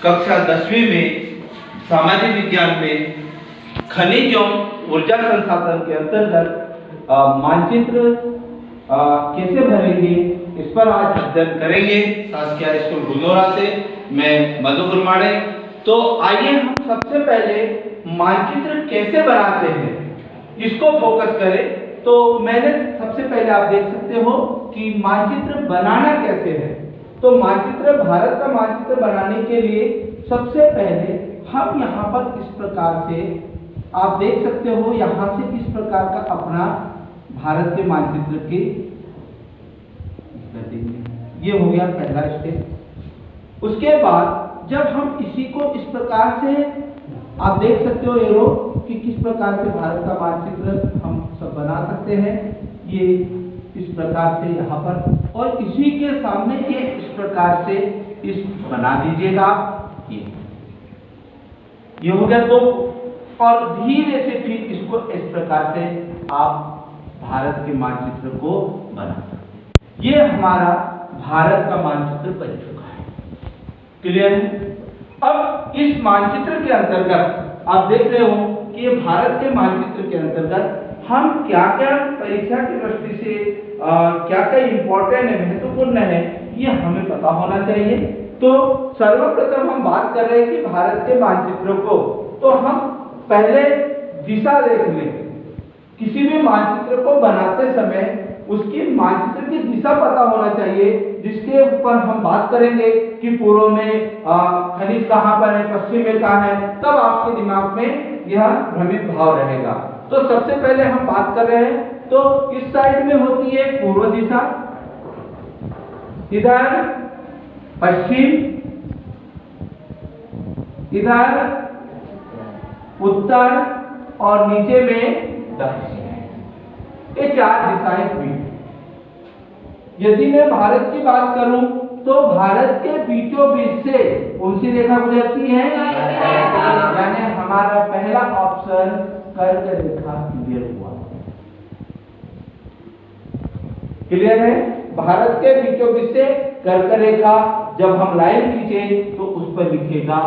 कक्षा 10वीं में सामाजिक विज्ञान में खनिज एवं ऊर्जा संसाधन के अंतर्गत मानचित्र कैसे भरेंगे इस पर आज अध्ययन करेंगे। शासकीय स्कूल गुलनोरा से मैं मधु गुरमाड़े। तो आइए हम सबसे पहले मानचित्र कैसे बनाते हैं इसको फोकस करें। तो मैंने सबसे पहले आप देख सकते हो कि मानचित्र बनाना कैसे है। तो मानचित्र, भारत का मानचित्र बनाने के लिए सबसे पहले हम यहाँ पर इस प्रकार से आप देख सकते हो, यहाँ से इस प्रकार का अपना भारत के मानचित्र की ये हो गया पहला स्टेप। उसके बाद जब हम इसी को इस प्रकार से आप देख सकते हो एरो कि किस प्रकार से भारत का मानचित्र हम सब बना सकते हैं। ये इस प्रकार से यहाँ पर और इसी के सामने ये इस प्रकार से इस बना दीजिएगा। ये हो गया। तो और धीरे से फिर इसको इस प्रकार से आप भारत के मानचित्र को बना सकते हैं। ये हमारा भारत का मानचित्र बन चुका है। क्लियर है। अब इस मानचित्र के अंतर्गत आप देख रहे हो कि ये भारत के मानचित्र के अंतर्गत हम क्या क्या परीक्षा की दृष्टि से क्या क्या इंपॉर्टेंट है, महत्वपूर्ण है, ये हमें पता होना चाहिए। तो सर्वप्रथम हम बात कर रहे हैं कि भारत के मानचित्र को, तो हम पहले दिशा देख लें। किसी भी मानचित्र को बनाते समय उसकी मानचित्र की दिशा पता होना चाहिए, जिसके ऊपर हम बात करेंगे कि पूर्व में खनिज कहाँ पर है, पश्चिम में कहाँ है, तब आपके दिमाग में यह भ्रमित भाव रहेगा। तो सबसे पहले हम बात कर रहे हैं, तो इस साइड में होती है पूर्व दिशा, इधर पश्चिम, इधर उत्तर और नीचे में दक्षिण। ये चार दिशाएं हुई। यदि मैं भारत की बात करूं तो भारत के बीचों बीच से कौन सी रेखा गुजरती है, यानी हमारा पहला ऑप्शन कर्क रेखा क्लियर हुआ। क्लियर है। भारत के बीचों बीच से कर्क रेखा, जब हम लाइन खींचे तो उस पर लिखेगा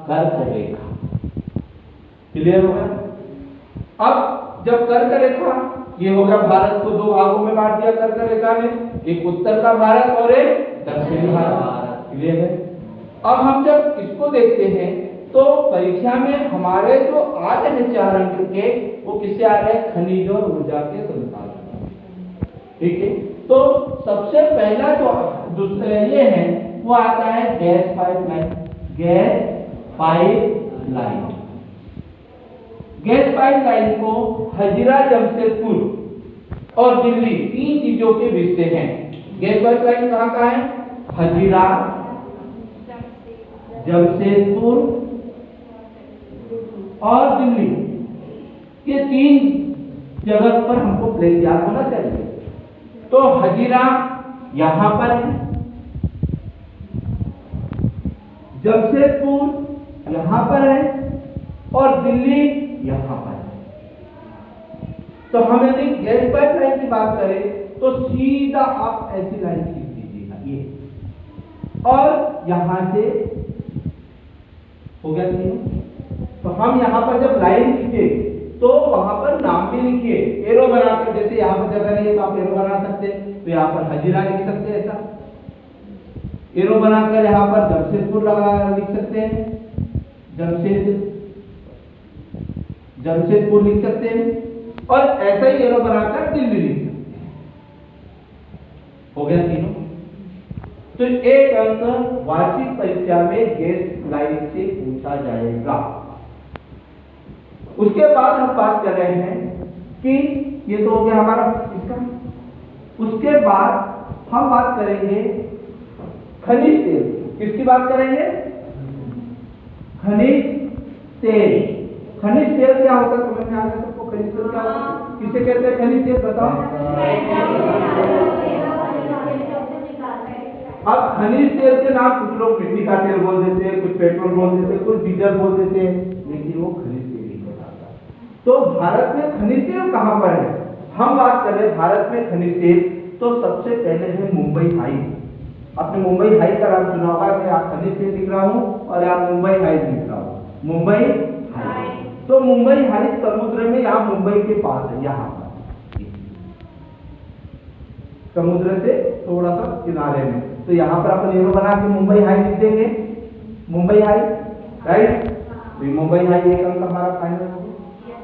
कर्क रेखा। क्लियर हो गया। अब जब कर्क रेखा, ये हो गया भारत को दो भागों में बांट दिया कर्क रेखा ने, एक उत्तर का भारत और एक दक्षिणी भारत। क्लियर है। अब हम जब इसको देखते हैं तो परीक्षा में हमारे जो आ रहे हैं 4 अंक के, वो किससे आ रहे हैं, खनिज और ऊर्जा के संसाधन। ठीक है। तो सबसे पहला जो दूसरा ये है वो आता है gas pipeline. Gas pipeline, gas pipeline को हजीरा, जमशेदपुर और दिल्ली 3 चीजों के बीच से है। गैस पाइपलाइन कहाँ का है, हजीरा, जमशेदपुर और दिल्ली, ये 3 जगह पर हमको प्लेस याद होना चाहिए। तो हजीरा यहां पर है, जमशेदपुर यहां पर है और दिल्ली यहां पर है। तो हम यदि गैस पाइपलाइन की बात करें तो सीधा आप ऐसी लाइन खींच दीजिएगा ये, और यहां से हो गया तीनों। तो हम यहां पर जब लाइन खींचे तो वहां पर नाम भी लिखिए, एरो बनाकर। जैसे यहाँ पर जगह नहीं है तो आप एरो बना सकते हैं, तो यहाँ पर हजीरा लिख सकते हैं, ऐसा एरो बनाकर यहाँ पर जमशेदपुर लगा लिख सकते हैं, जमशेदपुर लिख सकते हैं, और ऐसा ही एरो बनाकर दिल्ली लिख सकते हैं। हो गया तीनों। तो 1 अंक वार्षिक परीक्षा में गैस लाइन से पूछा जाएगा। उसके बाद हम बात कर रहे हैं कि ये तो हो गया हमारा इसका। उसके बाद हम बात करेंगे खनिज तेल। किसकी बात करेंगे, खनिज तेल। खनिज तेल क्या होता है, समझ में आ गया सबको? खनिज तेल क्या होता है, किसे कहते हैं खनिज तेल, बताओ। अब खनिज तेल के नाम कुछ लोग मिट्टी का तेल बोल देते हैं, कुछ पेट्रोल बोल देते हैं, कुछ डीजल बोल देते हैं, लेकिन वो खनिज तेल ही बताता है। तो भारत में खनिज तेल कहां पर है, हम बात कर रहे हैं भारत में खनिज तेल। तो सबसे पहले है मुंबई हाई। आपने मुंबई हाई का नाम सुना होगा कि आप खनिज तेल लिख रहा हूँ और यहाँ मुंबई हाई लिख रहा हूँ, मुंबई हाई। तो मुंबई हाई समुद्र में, यहाँ मुंबई के पास है, यहाँ पर समुद्र से थोड़ा सा किनारे में। तो यहाँ पर अपन एरो बना के मुंबई हाई लिख देंगे, मुंबई हाई, राइट। तो मुंबई हाई एक अंक हमारा फाइनल हो गया।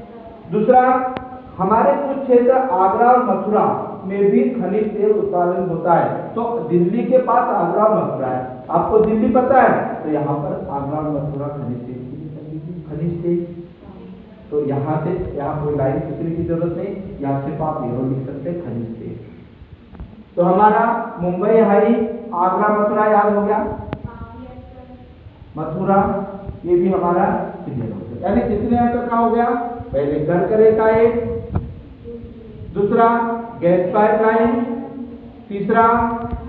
दूसरा, हमारे कुछ क्षेत्र आगरा और मथुरा में भी खनिज तेल उत्पादन होता है। तो दिल्ली के पास आगरा और मथुरा है, आपको दिल्ली पता है, तो यहाँ पर आगरा और मथुरा खनिज तेल खनिज तेल। तो यहाँ से यहाँ कोई लाइन खींचने की जरूरत नहीं, यहाँ सिर्फ आप एरो लिख सकते हैं खनिज तेल। तो हमारा मुंबई हाई, आगरा, मथुरा याद हो गया। मथुरा ये भी हमारा क्लियर हो गया। यानी कितने अंक का हो गया? पहले कर्क रेखा एक, दूसरा गैस पाइपलाइन, तीसरा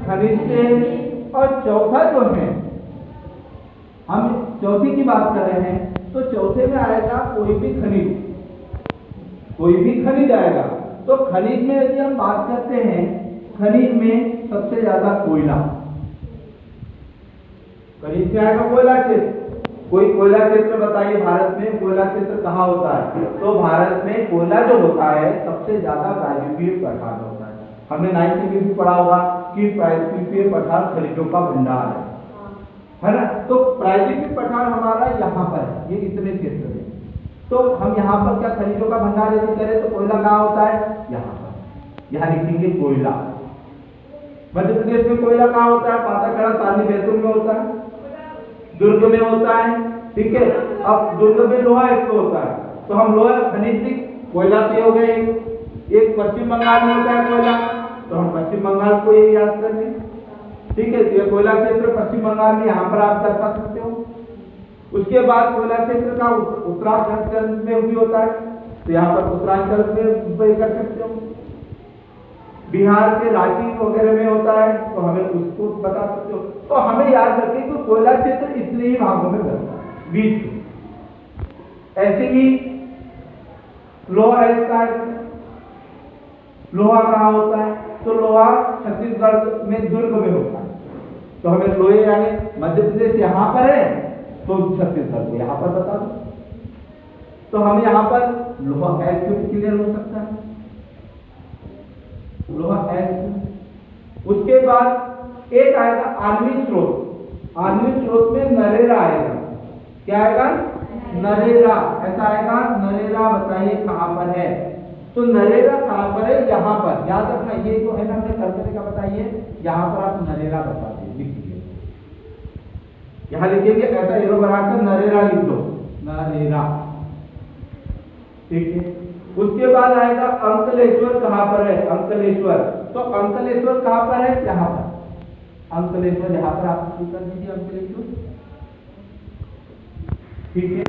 खनिज तेल, और चौथा जो है, हम चौथी की बात कर रहे हैं, तो चौथे में आएगा कोई भी खनिज, कोई भी खनिज आएगा। तो खनिज में यदि हम बात करते हैं, खनिज में सबसे ज्यादा कोयला, खनिज में आएगा कोयला क्षेत्र। कोई कोयला क्षेत्र बताइए भारत में, कोयला क्षेत्र कहाँ होता है? तो भारत में कोयला जो होता है सबसे ज्यादा प्रायद्वीपीय पठार होता है। हमने 9th में भी पढ़ा होगा कि प्रायद्वीपीय पठार खनिजों का भंडार है ना। तो प्रायद्वीपीय पठार हमारा यहाँ पर है, ये इतने क्षेत्र में। तो हम यहाँ पर क्या खनिजों का भंडार यदि करें तो कोयला कहाँ होता है? यहाँ पर, यहाँ लिखेंगे कोयला। मध्य प्रदेश में कोयला कहाँ होता है? पातागढ़, सारनी, बैतूल में होता है, दुर्ग में होता है, ठीक है। अब दुर्ग में लोहा इसको होता है, तो हम लोहा खनिज कोयला से हो गए। एक पश्चिम बंगाल में होता है कोयला, तो हम पश्चिम बंगाल को ये याद कर लें, ठीक है। तो ये कोयला क्षेत्र पश्चिम बंगाल में, यहाँ पर आप दर्शा सकते हो। उसके बाद कोयला क्षेत्र का उत्तराखंड में भी होता है, तो यहाँ पर उत्तरांचल में कर सकते हो। बिहार के रांची वगैरह में होता है, तो हमें उसको बता सकते हो। तो हमें याद रखें कि कोयला क्षेत्र इतने ही भागों में बनता है, बीच में। ऐसे ही लोहा इसका, लोहा कहाँ होता है? तो लोहा छत्तीसगढ़ में दुर्ग में होता है। तो हमें लोहे यानी मध्य प्रदेश यहाँ पर है, तो छत्तीसगढ़ को यहाँ पर बता दो। तो हम यहाँ पर लोहा ऐसे क्लियर हो सकता है, लोहा ऐसे। उसके बाद एक आएगा आणविक स्रोत। आणविक स्रोत में नरेरा आएगा। क्या आएगा? नरेरा। ऐसा आएगा नरेरा, बताइए कहां पर है? तो नरेरा कहां पर है? यहाँ पर। याद रखना, ये जो है ना, हमने करने का बताइए, यहाँ पर आप नरेरा बता दीजिए, लिखिए, यहाँ लिखिएगा, ऐसा एरो बनाकर नरेरा लिख दो, नरेरा, ठीक है। उसके बाद आएगा अंकलेश्वर। कहां पर है? अंकलेश्वर। तो अंकलेश्वर कहां पर है? यहाँ पर। अंकलेश्वर यहाँ पर आप कर दीजिए, अंकलेश्वर, ठीक है।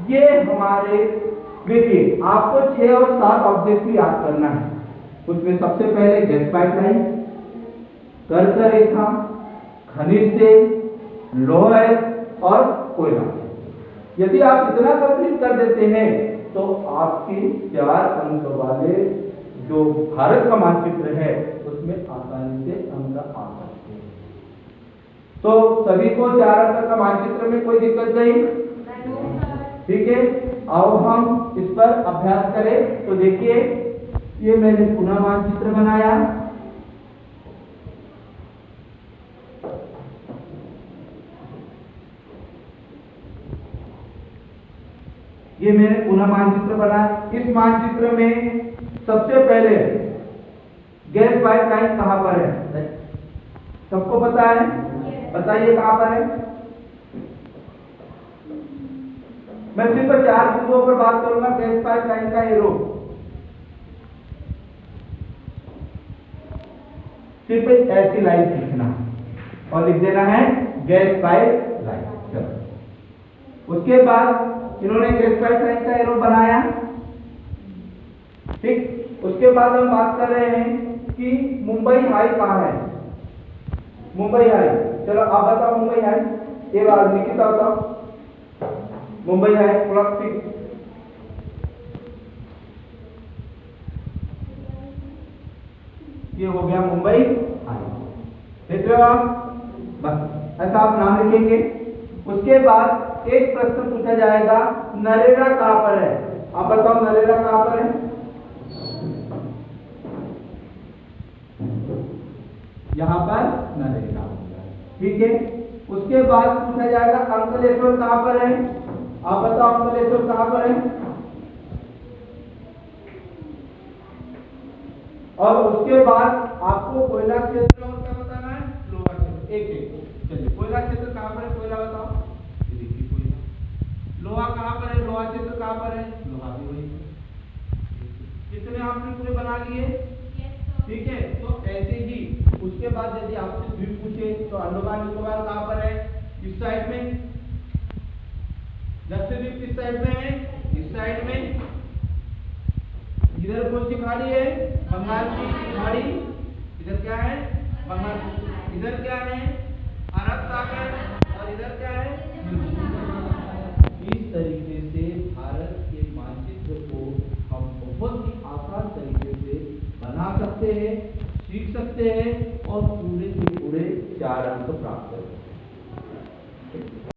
ये हमारे, देखिए आपको 6 और 7 ऑब्जेक्ट भी याद करना है। उसमें सबसे पहले गैस पाइपलाइन, कर्क रेखा, खनिज तेल, लोहा और कोयला। यदि आप इतना कंप्लीट कर देते हैं तो आपके 4 अंक वाले जो भारत का मानचित्र है उसमें आसानी से अंक आ सकते हैं। तो सभी को 4 अंक का मानचित्र में कोई दिक्कत नहीं, ठीक है। आओ हम इस पर अभ्यास करें। तो देखिए, ये मैंने पुनः मानचित्र बनाया, ये मैंने पुनः मानचित्र बनाया। इस मानचित्र में सबसे पहले गैस पाइपलाइन कहां पर है? सबको पता है? बताइए कहां पर है? मैं सिर्फ 4 बिंदुओं पर बात करूंगा। गैस पाइपलाइन का एरो सिर्फ ऐसी लाइन खींचना और लिख देना है गैस पाइपलाइन। चलो, उसके बाद इन्होंने गैस पाइपलाइन का एरो बनाया, ठीक। उसके बाद हम बात कर रहे हैं कि मुंबई हाई कहाँ है? मुंबई हाई, चलो आप बताओ मुंबई हाई, ये बात निकिता बताओ, मुंबई हाई प्लस 6, ये हो गया मुंबई हाई। देख रहे हो आप? बस ऐसा आप नाम लिखेंगे। उसके बाद एक प्रश्न पूछा जाएगा, नरेगा कहाँ पर है? आप बताओ नरेगा कहाँ पर है? यहाँ पर नरेगा होगा, ठीक है। उसके बाद पूछा जाएगा अंकलेश्वर कहाँ पर है? आप बताओ अंकलेश्वर कहाँ पर है? और उसके बाद आपको कोयला क्षेत्र और क्या बताना है? लोहा क्षेत्र। एक एक चलिए, कोयला क्षेत्र कहाँ पर है? कोयला बताओ। ये देखिए कोयला। लोहा कहाँ पर है? लोहा क्षेत्र कहाँ पर है? लोहा भी वही है। कितने आपने पूरे बना लिए? ठीक है। तो ऐसे ही उसके बाद यदि आपसे द्वीप पूछे तो अंडमान निकोबार कहाँ पर है? इस साइड में। लक्षद्वीप किस साइड में है? इस साइड में। इधर कौन सी खाड़ी है? बंगाल की खाड़ी। इधर क्या है? बंगाल। इधर क्या है? अरब सागर। और इधर क्या है? इस तरीके से भारत के मानचित्र को हम बहुत ही आसान तरीके से बना सकते हैं, सीख सकते हैं और पूरे के पूरे 4 अंक प्राप्त कर सकते हैं।